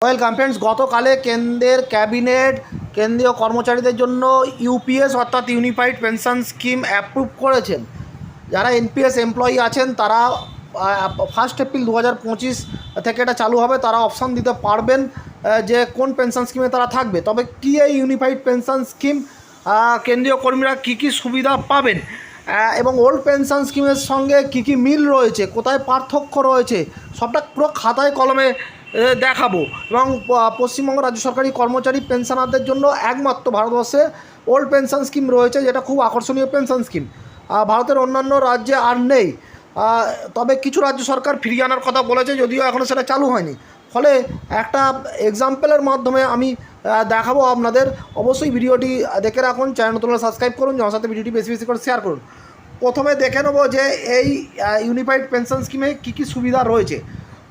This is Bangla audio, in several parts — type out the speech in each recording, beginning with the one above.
ওয়েলকাম ফ্রেন্ডস, গতকালে কেন্দ্রের ক্যাবিনেট কেন্দ্রীয় কর্মচারীদের জন্য ইউপিএস অর্থাৎ ইউনিফাইড পেনশন স্কিম অ্যাপ্রুভ করেছেন। যারা এনপিএস এমপ্লয়ি আছেন তারা 1 এপ্রিল 2025 থেকে এটা চালু হবে। তারা অপশান দিতে পারবেন যে কোন পেনশন স্কিমে তারা থাকবে। তবে কী এই ইউনিফাইড পেনশন স্কিম, কেন্দ্রীয় কর্মীরা কী কী সুবিধা পাবেন এবং ওল্ড পেনশন স্কিমের সঙ্গে কী কী মিল রয়েছে, কোথায় পার্থক্য রয়েছে, সবটা পুরো খাতায় কলমে দেখাবো। এবং পশ্চিমবঙ্গ রাজ্য সরকারি কর্মচারী পেনশনারদের জন্য একমাত্র ভারতবর্ষে ওল্ড পেনশন স্কিম রয়েছে, যেটা খুব আকর্ষণীয় পেনশন স্কিম। ভারতের অন্যান্য রাজ্যে আর নেই। তবে কিছু রাজ্য সরকার ফিরিয়ে আনার কথা বলেছে, যদিও এখনও সেটা চালু হয়নি। ফলে একটা এক্সাম্পলের মাধ্যমে আমি দেখাবো আপনাদের। অবশ্যই ভিডিওটি দেখে রাখুন, চ্যানেল নতুন সাবস্ক্রাইব করুন, আমার সাথে ভিডিওটি বেশি বেশি করে শেয়ার করুন। প্রথমে দেখে নেবো যে এই ইউনিফাইড পেনশন স্কিমে কী কী সুবিধা রয়েছে।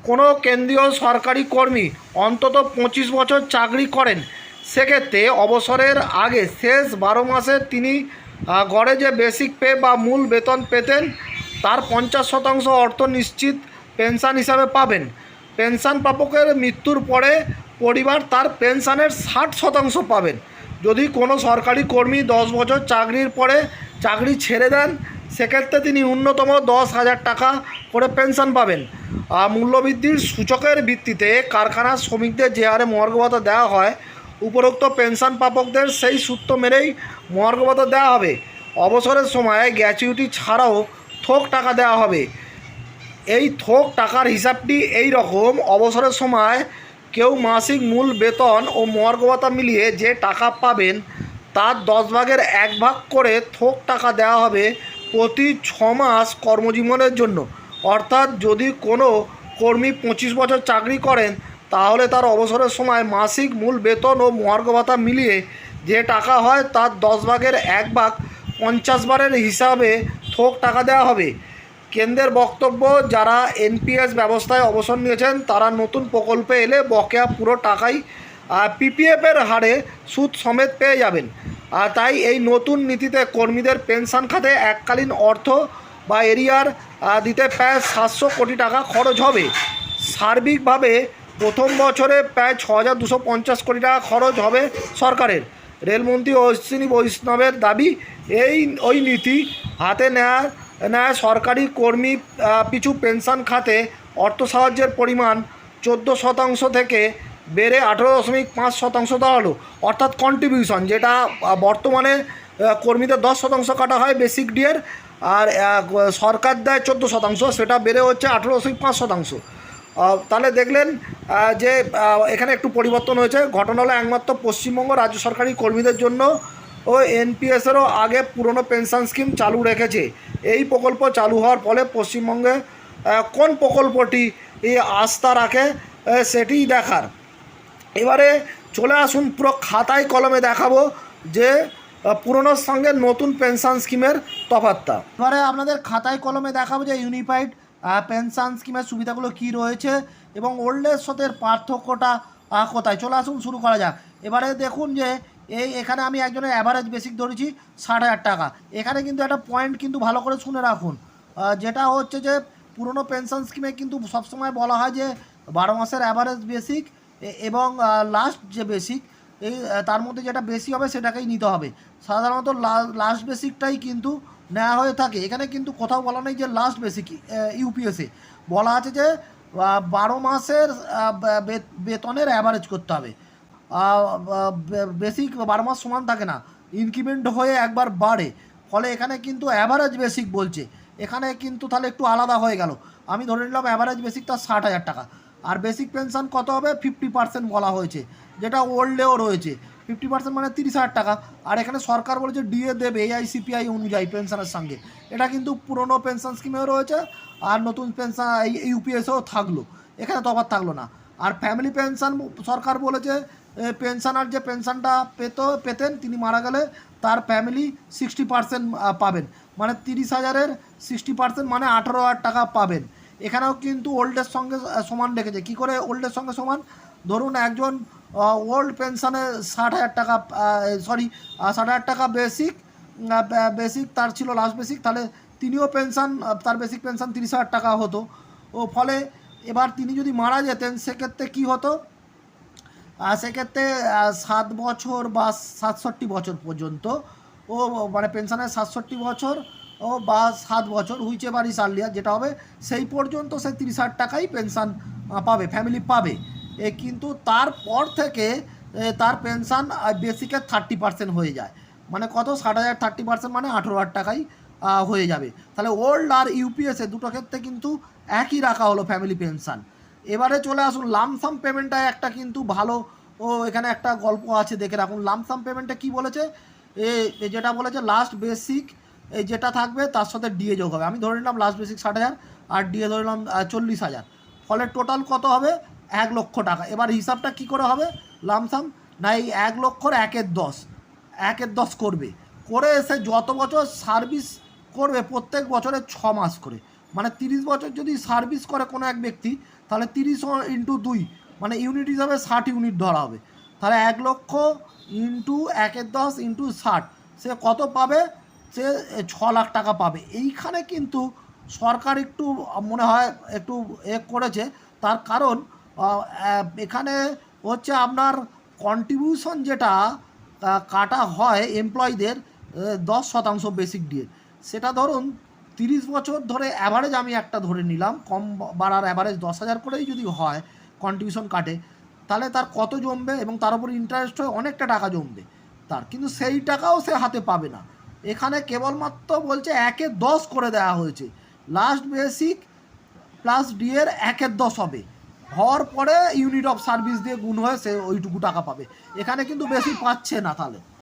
কোনো কেন্দ্রীয় সরকারি কর্মী অন্তত 25 বছর চাকরি করেন, সেক্ষেত্রে অবসরের আগে শেষ 12 মাসে তিনি গড়ে যে বেসিক পে বা মূল বেতন পেতেন তার 50% অর্থ নিশ্চিত পেনশন হিসাবে পাবেন। পেনশন প্রাপকের মৃত্যুর পরে পরিবার তার পেনশনের 60% পাবেন। যদি কোনো সরকারি কর্মী 10 বছর চাকরির পরে চাকরি ছেড়ে দেন, সেক্ষেত্রে তিনি ন্যূনতম 10,000 টাকা করে পেনশন পাবেন। মূল্যবৃদ্ধির সূচকের ভিত্তিতে কারখানার শ্রমিকদের যে হারে মহার্ঘ ভাতা দেওয়া হয়, উপরোক্ত পেনশন প্রাপকদের সেই সূত্র মেনেই মহার্ঘ ভাতা দেওয়া হবে। অবসরের সময় গ্র্যাচুইটি ছাড়াও থোক টাকা দেওয়া হবে। এই থোক টাকার হিসাবটি এই রকম: অবসরের সময় কেউ মাসিক মূল বেতন ও মহার্ঘ ভাতা মিলিয়ে যে টাকা পাবেন তার 10 ভাগের 1 ভাগ করে থোক টাকা দেওয়া হবে প্রতি 6 মাস কর্মজীবনের জন্য। অর্থাৎ যদি কোনো কর্মী 25 বছর চাকরি করেন, তাহলে তার অবসরের সময় মাসিক মূল বেতন ও মহার্ঘ ভাতা মিলিয়ে যে টাকা হয় তার 10 ভাগের 1 ভাগ 50 বারের হিসাবে থোক টাকা দেওয়া হবে। কেন্দ্রের বক্তব্য, যারা এনপিএস ব্যবস্থায় অবসর নিয়েছেন তারা নতুন প্রকল্পে এলে বকেয়া পুরো টাকাই পিপিএফের হারে সুদ সমেত পেয়ে যাবেন। তাই এই নতুন নীতিতে কর্মীদের পেনশন খাতে এককালীন অর্থ বা এরিয়ার দিতে প্রায় 700 কোটি টাকা খরচ হবে। সার্বিকভাবে প্রথম বছরে প্রায় 6,250 কোটি টাকা খরচ হবে সরকারের। রেলমন্ত্রী অশ্বিনী বৈষ্ণবের দাবি, ওই নীতি হাতে নেয় সরকারি কর্মী পিছু পেনশন খাতে অর্থ সাহায্যের পরিমাণ 14% থেকে বেড়ে 18.5% দাঁড়ালো। অর্থাৎ কন্ট্রিবিউশন, যেটা বর্তমানে কর্মীদের 10% কাটা হয় বেসিক ডিয়ের, আর সরকার দেয় 14%, সেটা বেড়ে হচ্ছে 18.5%। তাহলে দেখলেন যে এখানে একটু পরিবর্তন হয়েছে। ঘটনা হলো একমাত্র পশ্চিমবঙ্গ রাজ্য সরকারি কর্মীদের জন্য ও এনপিএসেরও আগে পুরনো পেনশন স্কিম চালু রেখেছে। এই প্রকল্প চালু হওয়ার ফলে পশ্চিমবঙ্গে কোন প্রকল্পটি আস্থা রাখে সেটিই দেখার। এবারে চলে আসুন, পুরো খাতায় কলমে দেখাবো যে পুরনোর সঙ্গে নতুন পেনশন স্কিমের তফাৎটা। এবারে আপনাদের খাতায় কলমে দেখাবো যে ইউনিফাইড পেনশন স্কিমের সুবিধাগুলো কী রয়েছে এবং ওল্ডের সাথে পার্থক্যটা কোথায়। চলে আসুন, শুরু করা যাক। এবারে দেখুন যে এখানে আমি একজনের অ্যাভারেজ বেসিক ধরেছি 60,000 টাকা। এখানে কিন্তু একটা পয়েন্ট কিন্তু ভালো করে শুনে রাখুন, যেটা হচ্ছে যে পুরনো পেনশন স্কিমে কিন্তু সবসময় বলা হয় যে 12 মাসের অ্যাভারেজ বেসিক এবং লাস্ট যে বেসিক, এই তার মধ্যে যেটা বেশি হবে সেটাকেই নিতে হবে। সাধারণত লাস্ট বেসিকটাই কিন্তু নেওয়া হয়ে থাকে। এখানে কিন্তু কোথাও বলা নেই যে লাস্ট বেসিক। ইউপিএসে বলা আছে যে 12 মাসের বেতনের অ্যাভারেজ করতে হবে। বেসিক 12 মাস সমান থাকে না, ইনক্রিমেন্ট হয়ে একবার বাড়ে। ফলে এখানে কিন্তু অ্যাভারেজ বেসিক বলছে, এখানে কিন্তু তাহলে একটু আলাদা হয়ে গেল। আমি ধরে নিলাম অ্যাভারেজ বেসিক তার 60,000 টাকা, আর বেসিক পেনশন কত হবে 50% বলা হয়েছে, যেটা ওল্ডেও রয়েছে। 50% মানে 30,000 টাকা। আর এখানে সরকার বলেছে ডিএ দেবে এআইসিপিআই অনুযায়ী পেনশনের সঙ্গে। এটা কিন্তু পুরনো পেনশন স্কিমেও রয়েছে আর নতুন পেনশন ইউপিএসেও থাকলো, এখানে তফাৎ থাকলো না। আর ফ্যামিলি পেনশন সরকার বলেছে পেনশনার যে পেনশনটা পেতেন তিনি মারা গেলে তার ফ্যামিলি 60% পাবেন, মানে 30,000-এর 60% মানে 18,000 টাকা পাবেন। এখানেও কিন্তু ওল্ডের সঙ্গে সমান রেখেছে। কী করে ওল্ডের সঙ্গে সমান? ধরুন একজন ওল্ড পেনশনে 60,000 টাকা, 60,000 টাকা বেসিক তার ছিল লাস্ট বেসিক, তাহলে তিনিও পেনশন, তার বেসিক পেনশন 30,000 টাকা হতো। ফলে এবার তিনি যদি মারা যেতেন সেক্ষেত্রে কী হতো, সেক্ষেত্রে 7 বছর বা 67 বছর পর্যন্ত ও মানে পেনশনের 67 বছর ও বা 7 বছর হুইচ এভার ইস আর্লিয়ার যেটা হবে সেই পর্যন্ত সে 30,000 টাকাই পেনশন পাবে, ফ্যামিলি পাবে। কিন্তু তারপর থেকে তার পেনশন বেসিকের 30% হয়ে যায়, মানে কত 60,000 30% মানে 18,000 টাকাই হয়ে যাবে। তাহলে ওল্ড আর ইউপিএসে দুটো ক্ষেত্রে কিন্তু একই রাখা হলো ফ্যামিলি পেনশন। এবারে চলে আসুন লামসাম পেমেন্টটা একটা কিন্তু ভালো, ও এখানে একটা গল্প আছে দেখে রাখুন। লামসাম পেমেন্টে কি বলেছে, যেটা বলেছে লাস্ট বেসিক যেটা থাকবে তার সাথে ডিএ যোগ হবে। আমি ধরে নিলাম লাস্ট বেসিক 60,000 আর ডিএ ধরে নিলাম 40,000, ফলে টোটাল কত হবে 1,00,000 টাকা। এবার হিসাবটা কি করে হবে লামসাম, না এই 1,00,000-র 1/10, 1/10 করবে, করে এসে যত বছর সার্ভিস করবে প্রত্যেক বছরে 6 মাস করে, মানে 30 বছর যদি সার্ভিস করে কোনো এক ব্যক্তি, তাহলে 30 ইন্টু 2 মানে ইউনিট হিসাবে 60 ইউনিট ধরা হবে। তাহলে 1,00,000 ইন্টু 1/10 ইন্টু 60, সে কত পাবে, সে 6,00,000 টাকা পাবে। এইখানে কিন্তু সরকার একটু মনে হয় একটু করেছে, তার কারণ এখানে হচ্ছে আপনার কন্ট্রিবিউশন যেটা কাটা হয় এমপ্লয়ীদের 10% বেসিক দিয়ে, সেটা ধরুন 30 বছর ধরে অ্যাভারেজ আমি একটা ধরে নিলাম, কম বাড়ার অ্যাভারেজ 10,000 করেই যদি হয় কন্ট্রিবিউশন কাটে, তাহলে তার কত জমবে এবং তার উপর ইন্টারেস্ট হয়ে অনেকটা টাকা জমবে তার, কিন্তু সেই টাকাও সে হাতে পাবে না। এখানে কেবলমাত্র বলছে 1/10 করে দেওয়া হয়েছে, লাস্ট বেসিক প্লাস ডি এর 1/10 হবে, হওয়ার পরে ইউনিট অফ সার্ভিস দিয়ে গুণ হয়ে সে ওইটুকু টাকা পাবে। এখানে কিন্তু বেশি পাচ্ছে না তাহলে।